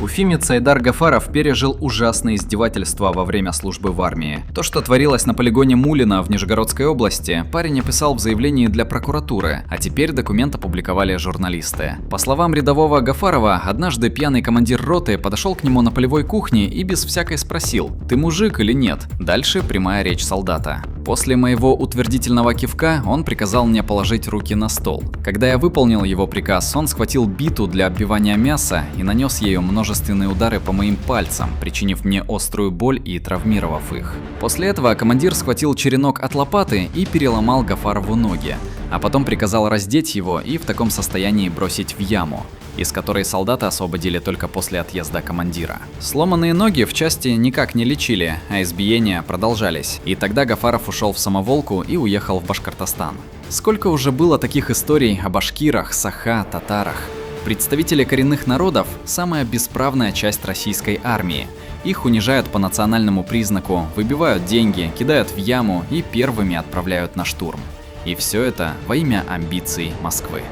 Уфимец Айдар Гафаров пережил ужасные издевательства во время службы в армии. То, что творилось на полигоне Мулина в Нижегородской области, парень описал в заявлении для прокуратуры, а теперь документ опубликовали журналисты. По словам рядового Гафарова, однажды пьяный командир роты подошел к нему на полевой кухне и без всякой спросил: «Ты мужик или нет?». Дальше прямая речь солдата. После моего утвердительного кивка он приказал мне положить руки на стол. Когда я выполнил его приказ, он схватил биту для отбивания мяса и нанес ею множественные удары по моим пальцам, причинив мне острую боль и травмировав их. После этого командир схватил черенок от лопаты и переломал Гафарову ноги, а потом приказал раздеть его и в таком состоянии бросить в яму, из которой солдата освободили только после отъезда командира. Сломанные ноги в части никак не лечили, а избиения продолжались. И тогда Гафаров ушел в самоволку и уехал в Башкортостан. Сколько уже было таких историй о башкирах, саха, татарах. Представители коренных народов – самая бесправная часть российской армии. Их унижают по национальному признаку, выбивают деньги, кидают в яму и первыми отправляют на штурм. И все это во имя амбиций Москвы.